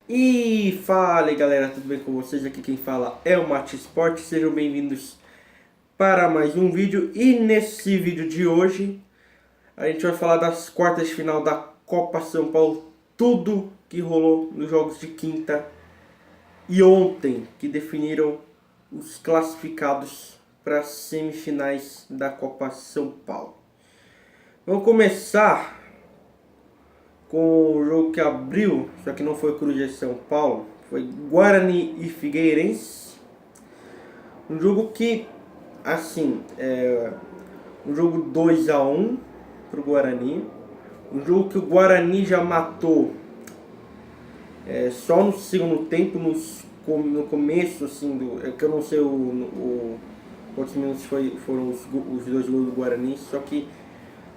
E fala aí galera, tudo bem com vocês? Aqui quem fala é o Mate Sport, sejam bem-vindos para mais um vídeo. E nesse vídeo de hoje a gente vai falar das quartas de final da Copa São Paulo, tudo que rolou nos jogos de quinta e ontem, que definiram os classificados para as semifinais da Copa São Paulo. Vamos começar com o jogo que abriu, só que não foi Cruzeiro e São Paulo, foi Guarani e Figueirense. Um jogo que, assim, um jogo 2-1 para o Guarani. Um jogo que o Guarani já matou só no segundo tempo, no começo, assim, que eu não sei quantos minutos foram os dois gols do Guarani, só que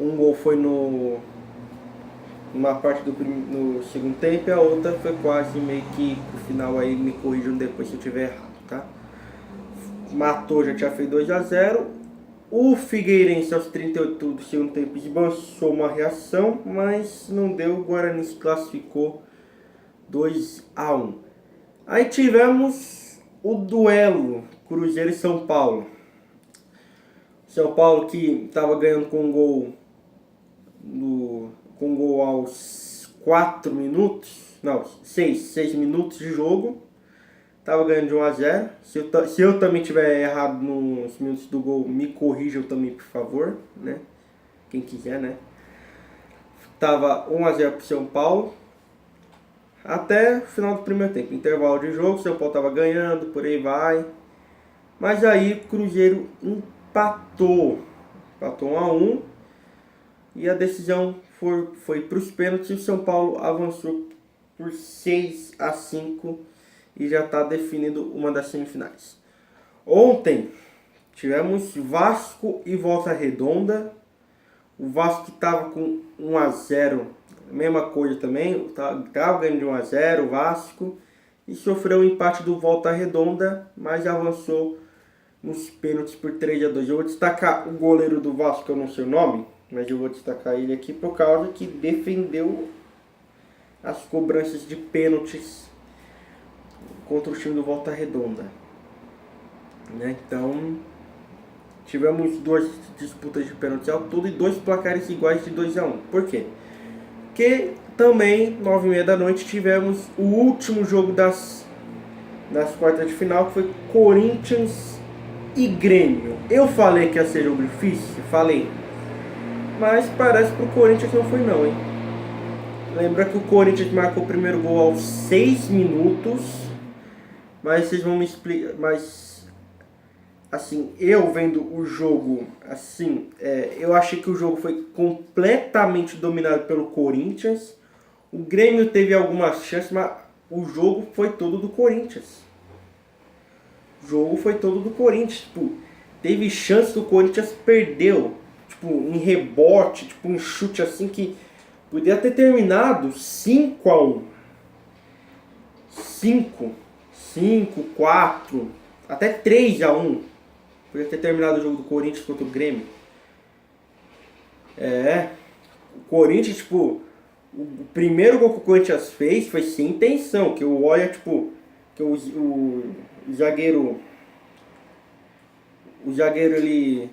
um gol foi numa parte no segundo tempo e a outra foi quase meio que pro final. Aí me corrijam depois se eu tiver errado, tá? Matou, já tinha feito 2-0. O Figueirense aos 38 do segundo tempo esboçou uma reação, mas não deu. O Guarani se classificou 2-1. Aí tivemos o duelo Cruzeiro e São Paulo. São Paulo que estava ganhando com um gol aos 4 minutos, não, 6 minutos de jogo. Tava ganhando de 1-0. Se eu também tiver errado nos minutos do gol, me corrijam também, por favor, né? Quem quiser, né? Tava 1-0 pro São Paulo até o final do primeiro tempo. Intervalo de jogo, São Paulo tava ganhando, por aí vai. Mas aí o Cruzeiro empatou 1-1 e a decisão foi para os pênaltis e o São Paulo avançou por 6-5 e já está definindo uma das semifinais. Ontem tivemos Vasco e Volta Redonda. O Vasco estava com 1-0, mesma coisa também, estava ganhando de 1-0 o Vasco e sofreu o empate do Volta Redonda, mas avançou nos pênaltis por 3-2. Eu vou destacar o goleiro do Vasco, que eu não sei o nome, mas eu vou destacar ele aqui por causa que defendeu as cobranças de pênaltis contra o time do Volta Redonda, né? Então tivemos 2 disputas de pênaltis ao todo e 2 placares iguais de 2-1. Por quê? Porque também 9h30 da noite tivemos o último jogo das quartas de final, que foi Corinthians e Grêmio. Eu falei que ia ser jogo difícil, falei, mas parece que pro Corinthians não foi não, hein? Lembra que o Corinthians marcou o primeiro gol aos 6 minutos, mas vocês vão me explicar, mas assim, eu vendo o jogo, assim, eu achei que o jogo foi completamente dominado pelo Corinthians. O Grêmio teve algumas chances, mas o jogo foi todo do Corinthians. O jogo foi todo do Corinthians, tipo, teve chance do Corinthians, perdeu, tipo, em rebote, tipo, um chute assim que podia ter terminado 5-1. 5-4, até 3-1. Podia ter terminado o jogo do Corinthians contra o Grêmio. O Corinthians, tipo, o primeiro gol que o Corinthians fez foi sem intenção, que o Oia, tipo, que o zagueiro ele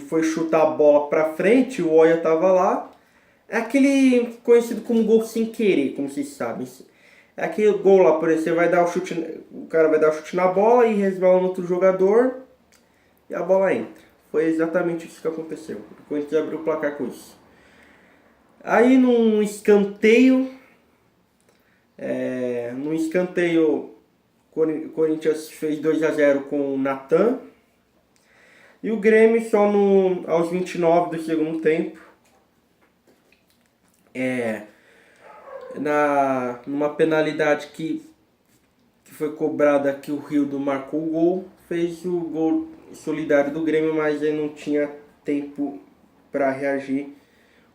foi chutar a bola pra frente, o Oia tava lá. É aquele conhecido como gol sem querer, como vocês sabem. É aquele gol lá, por exemplo, o cara vai dar o chute na bola e resvala no outro jogador e a bola entra. Foi exatamente isso que aconteceu. O Corinthians abriu o placar com isso. Aí num escanteio, o Corinthians fez 2-0 com o Natan. E o Grêmio só aos 29 do segundo tempo, numa penalidade que foi cobrada, que o Rildo marcou o gol, fez o gol solidário do Grêmio, mas ele não tinha tempo para reagir.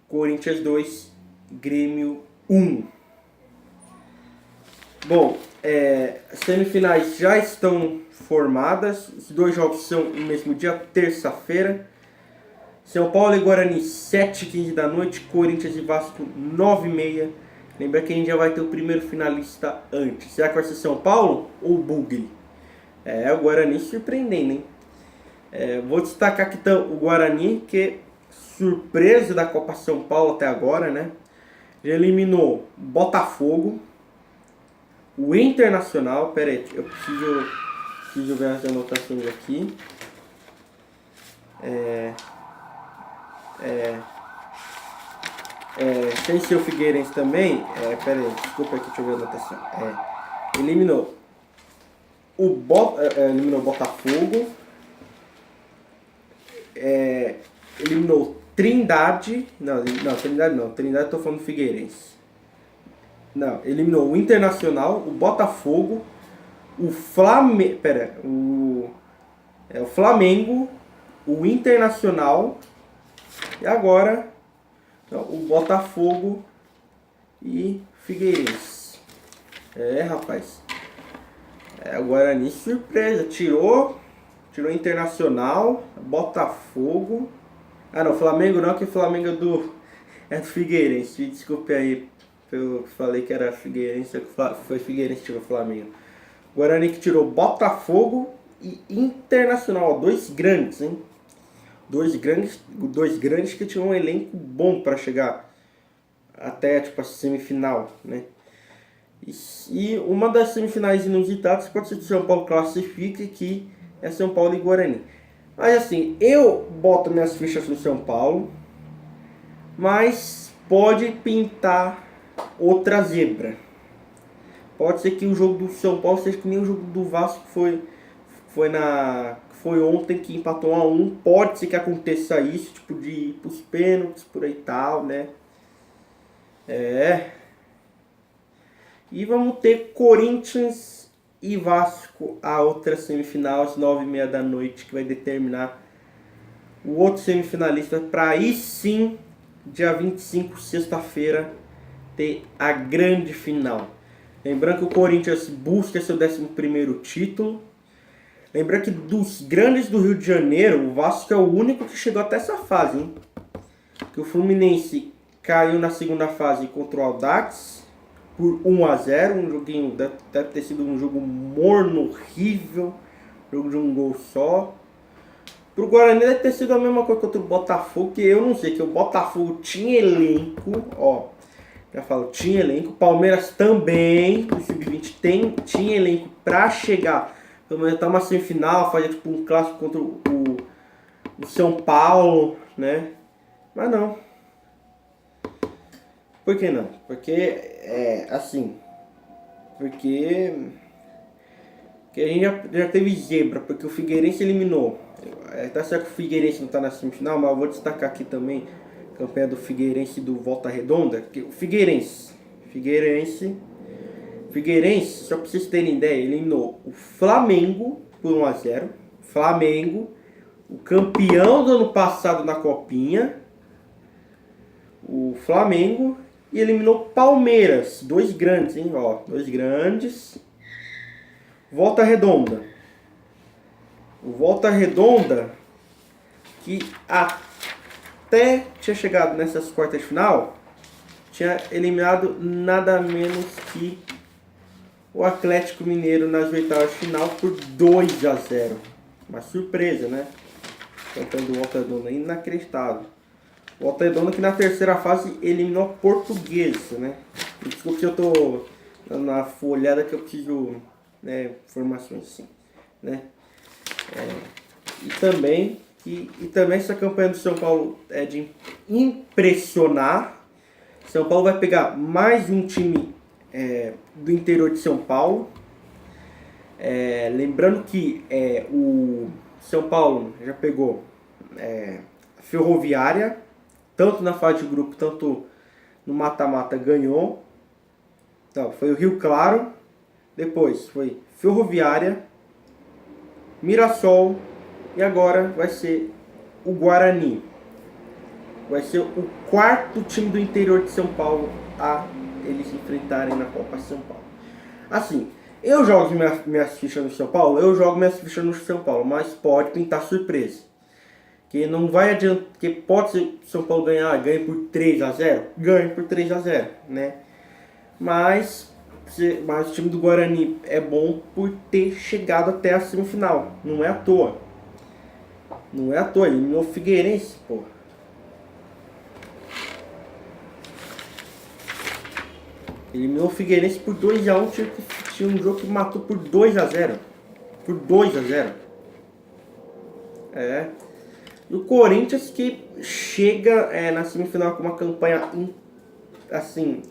Corinthians 2, Grêmio 1. Bom, as semifinais já estão formadas. Os 2 jogos são no mesmo dia, terça-feira. São Paulo e Guarani, 7h15 da noite. Corinthians e Vasco, 9h30 Lembra que a gente já vai ter o primeiro finalista antes. Será que vai ser São Paulo ou Bugre? O Guarani surpreendendo, hein? Vou destacar aqui então o Guarani, que surpresa da Copa São Paulo até agora, né? Já eliminou Botafogo, o Internacional. Pera aí, eu preciso ver as anotações aqui. Sem ser o Figueirense também. Pera aí, desculpa aqui, deixa eu ver a anotação. Eliminou eliminou o Botafogo. Eliminou Trindade. Não, Trindade não. Trindade eu tô falando do Figueirense. Não, eliminou o Internacional, o Botafogo, o Flamengo. O Flamengo, o Internacional e agora o Botafogo e Figueirense. Rapaz. O Guarani surpresa. Tirou o Internacional, Botafogo. Ah não, Flamengo não, que o Flamengo é do Figueirense. Desculpe aí, eu falei que era Figueirense, foi Figueirense que tirou o Flamengo. Guarani que tirou Botafogo e Internacional, dois grandes, hein? Dois grandes que tinham um elenco bom para chegar até tipo a semifinal, né? E uma das semifinais inusitadas pode ser que o São Paulo classifique, que é São Paulo e Guarani. Mas assim, eu boto minhas fichas no São Paulo, mas pode pintar outra zebra. Pode ser que o jogo do São Paulo seja que nem o jogo do Vasco que foi ontem, que empatou 1-1. Pode ser que aconteça isso, tipo de ir pros pênaltis, por aí e tal, né? E vamos ter Corinthians e Vasco, a outra semifinal, às 9h30 da noite, que vai determinar o outro semifinalista, para aí sim, dia 25, sexta-feira, ter a grande final. Lembrando que o Corinthians busca seu 11º título. Lembrando que dos grandes do Rio de Janeiro, o Vasco é o único que chegou até essa fase, hein? Que o Fluminense caiu na segunda fase contra o Audax por 1-0, um joguinho, deve ter sido um jogo morno, horrível, jogo de um gol só. Pro Guarani deve ter sido a mesma coisa contra o Botafogo, que eu não sei, que o Botafogo tinha elenco, já falo, tinha elenco. Palmeiras também, o Sub-20 tinha elenco pra chegar, pelo menos até uma semifinal, fazer tipo um clássico contra o São Paulo, né? Mas não. Por que não? Porque Porque a gente já teve zebra, porque o Figueirense eliminou. Tá certo que o Figueirense não está na semifinal, mas eu vou destacar aqui também a campanha do Figueirense e do Volta Redonda. Que o Figueirense, só para vocês terem ideia, eliminou o Flamengo por 1-0. Flamengo, o campeão do ano passado na Copinha. O Flamengo. E eliminou Palmeiras. Dois grandes, hein? Dois grandes. Volta Redonda. O Volta Redonda, que até tinha chegado nessas quartas de final, tinha eliminado nada menos que o Atlético Mineiro nas oitavas de final por 2-0. Uma surpresa, né? Cantando o Volta Redonda, inacreditável. O Volta Redonda que na terceira fase eliminou a Portuguesa, né? Desculpa se eu tô na folhada que eu preciso, né, informações assim, né? E também essa campanha do São Paulo é de impressionar. São Paulo vai pegar mais um time do interior de São Paulo. Lembrando que o São Paulo já pegou Ferroviária, tanto na fase de grupo, tanto no mata-mata ganhou. Então, foi o Rio Claro, depois foi Ferroviária, Mirassol e agora vai ser o Guarani. Vai ser o quarto time do interior de São Paulo a eles enfrentarem na Copa São Paulo. Assim, eu jogo minhas fichas no São Paulo, mas pode pintar surpresa. Que não vai adiantar, que pode ser São Paulo ganhe por 3-0, ganhe por 3-0, né? mas o time do Guarani é bom por ter chegado até a semifinal. Não é à toa. Não é à toa. Eliminou o Figueirense, pô. Eliminou o Figueirense por 2x1. Tinha um jogo que matou por 2x0. Por 2x0. É. E o Corinthians que chega na semifinal com uma campanha assim.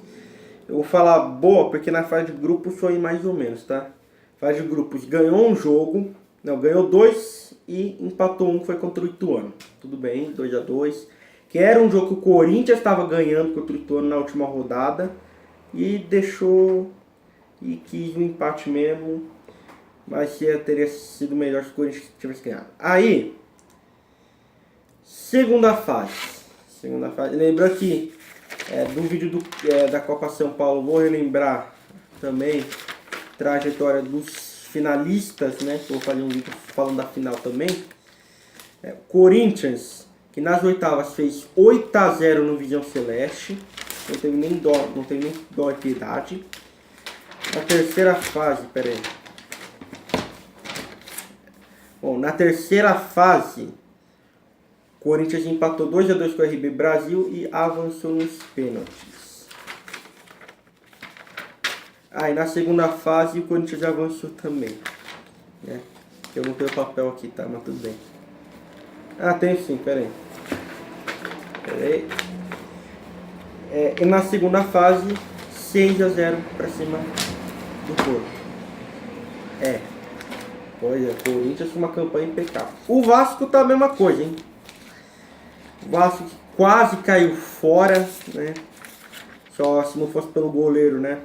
Eu vou falar boa, porque na fase de grupos foi mais ou menos, tá? Fase de grupos ganhou um jogo, não, ganhou 2 e empatou um, que foi contra o Ituano. Tudo bem, 2x2. Que era um jogo que o Corinthians estava ganhando contra o Ituano na última rodada. E deixou e quis um empate mesmo. Mas teria sido melhor se o Corinthians tivesse ganhado. Aí, segunda fase. Lembrando que do vídeo da Copa São Paulo, vou relembrar também a trajetória dos finalistas, né? Vou fazer um vídeo falando da final também. Corinthians, que nas oitavas fez 8x0 no Visão Celeste. Não teve nem dó e piedade. Na terceira fase, Bom, na terceira fase, Corinthians empatou 2x2 com o RB Brasil e avançou nos pênaltis. Aí na segunda fase o Corinthians avançou também. Né? Eu não tenho papel aqui, tá? Mas tudo bem. Ah, tem sim, peraí. E na segunda fase, 6x0 pra cima do Porto. Pois é, Corinthians com uma campanha impecável. O Vasco tá a mesma coisa, hein? O Vasco quase caiu fora, né? Só se não fosse pelo goleiro, né?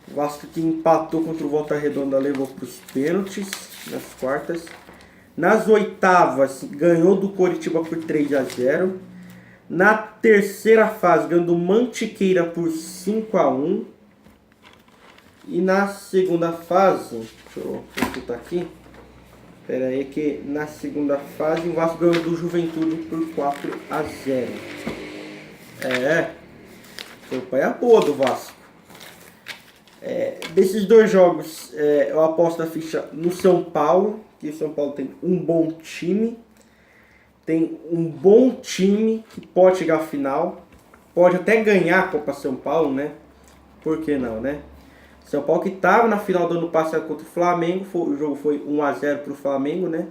O Vasco que empatou contra o Volta Redonda levou para os pênaltis nas quartas. Nas oitavas ganhou do Coritiba por 3x0. Na terceira fase ganhou do Mantiqueira por 5x1. E na segunda fase, deixa eu consultar aqui. Pera aí que na segunda fase o Vasco ganhou do Juventude por 4x0. Campanha boa do Vasco. Desses dois jogos, eu aposto a ficha no São Paulo, que o São Paulo tem um bom time. Tem um bom time que pode chegar à final. Pode até ganhar a Copa São Paulo, né? Por que não, né? São Paulo que estava na final do ano passado contra o Flamengo. O jogo foi 1x0 para o Flamengo, né?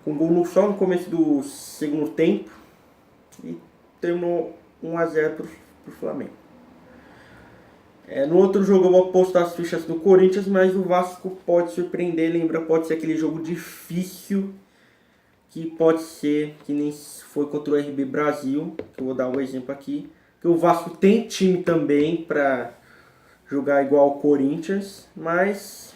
Com gol só no começo do segundo tempo. E terminou 1x0 para o Flamengo. No outro jogo eu vou apostar as fichas no Corinthians, mas o Vasco pode surpreender. Lembra, pode ser aquele jogo difícil, que pode ser que nem foi contra o RB Brasil, que eu vou dar um exemplo aqui. Que o Vasco tem time também para jogar igual ao Corinthians, mas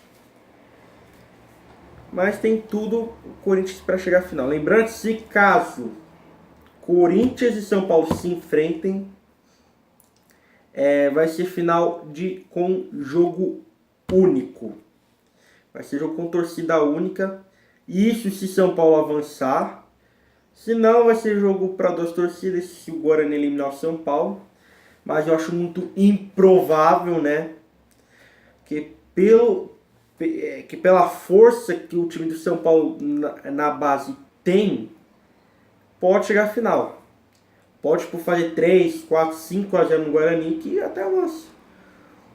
tem tudo o Corinthians para chegar à final. Lembrando, se caso Corinthians e São Paulo se enfrentem, vai ser final com jogo único. Vai ser jogo com torcida única. Isso se São Paulo avançar. Se não, vai ser jogo para 2 torcidas se o Guarani eliminar o São Paulo. Mas eu acho muito improvável, né? Que pela força que o time do São Paulo na base tem, pode chegar à final. Pode fazer 3, 4, 5x0 no Guarani, que até avança.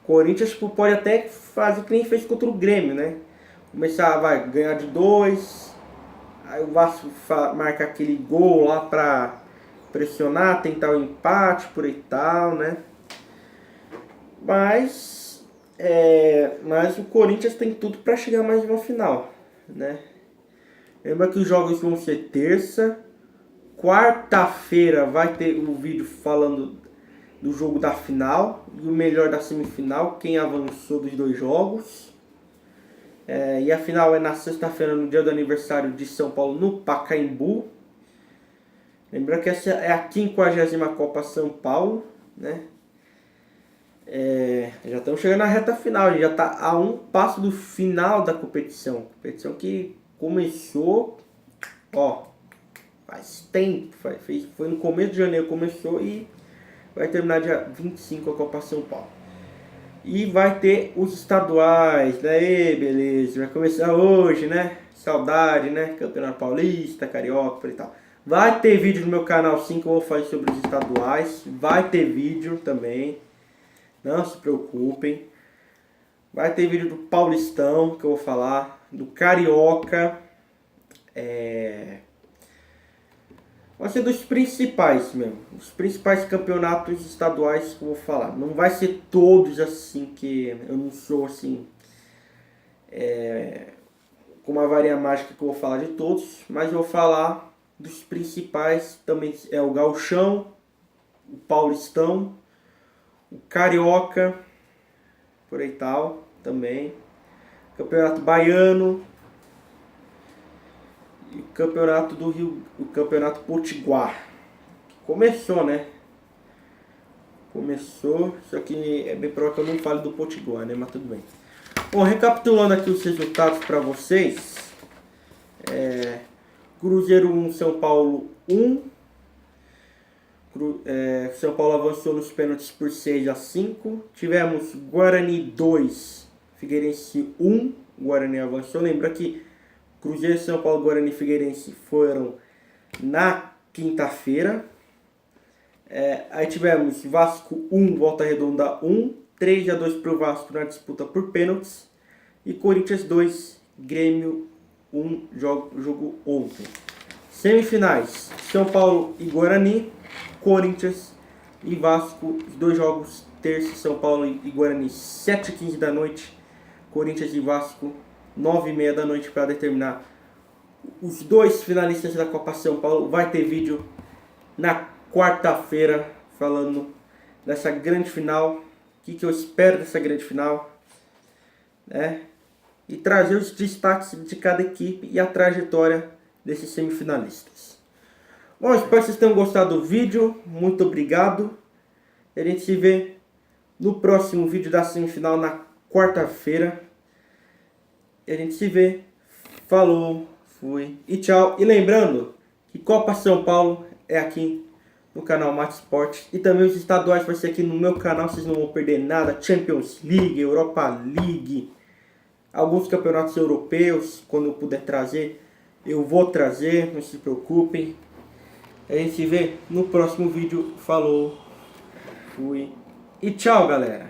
Corinthians pode até fazer que nem fez contra o Grêmio, né? Começar, ganhar de 2. Aí o Vasco marca aquele gol lá pra pressionar, tentar o empate, por aí tal, né? Mas o Corinthians tem tudo pra chegar mais uma final, né? Lembra que os jogos vão ser terça. Quarta-feira vai ter um vídeo falando do jogo da final e o melhor da semifinal, quem avançou dos 2 jogos. E a final é na sexta-feira, no dia do aniversário de São Paulo, no Pacaembu. Lembrando que essa é a 50ª Copa São Paulo, né? Já estamos chegando na reta final, a gente já está a um passo do final da competição. Competição que começou, faz tempo, foi no começo de janeiro começou e vai terminar dia 25 a Copa São Paulo. E vai ter os estaduais, daí beleza, vai começar hoje, né? Saudade, né? Campeonato Paulista, Carioca e tal. Vai ter vídeo no meu canal sim que eu vou fazer sobre os estaduais. Vai ter vídeo também, não se preocupem. Vai ter vídeo do Paulistão que eu vou falar, do Carioca. Vai ser dos principais mesmo, os principais campeonatos estaduais que eu vou falar. Não vai ser todos assim, que eu não sou assim, com uma varinha mágica que eu vou falar de todos, mas eu vou falar dos principais também, é o Gauchão, o Paulistão, o Carioca, por aí tal, também, Campeonato Baiano, e o Campeonato do Rio, o Campeonato Potiguar. Começou, né? Começou, só que é bem provável que eu não fale do Potiguar, né? Mas tudo bem. Bom, recapitulando aqui os resultados para vocês. Cruzeiro 1, São Paulo 1. São Paulo avançou nos pênaltis por 6-5. Tivemos Guarani 2, Figueirense 1. Guarani avançou. Lembra que Cruzeiro, São Paulo, Guarani e Figueirense foram na quinta-feira. Aí tivemos Vasco 1, Volta Redonda 1. 3-2 para o Vasco na disputa por pênaltis. E Corinthians 2, Grêmio 1, jogo ontem. Semifinais, São Paulo e Guarani, Corinthians e Vasco, os dois jogos, terça, São Paulo e Guarani, 7h15 da noite, Corinthians e Vasco, 9h30 da noite, para determinar os dois finalistas da Copa São Paulo. Vai ter vídeo na quarta-feira falando dessa grande final, o que eu espero dessa grande final, né? E trazer os destaques de cada equipe e a trajetória desses semifinalistas. Bom, espero que vocês tenham gostado do vídeo. Muito obrigado. E a gente se vê no próximo vídeo da semifinal na quarta-feira. E a gente se vê. Falou, fui e tchau. E lembrando que Copa São Paulo é aqui no canal Mate Esportes. E também os estaduais vai ser aqui no meu canal. Vocês não vão perder nada. Champions League, Europa League, alguns campeonatos europeus, quando eu puder trazer, eu vou trazer, não se preocupem. A gente se vê no próximo vídeo. Falou, fui e tchau, galera.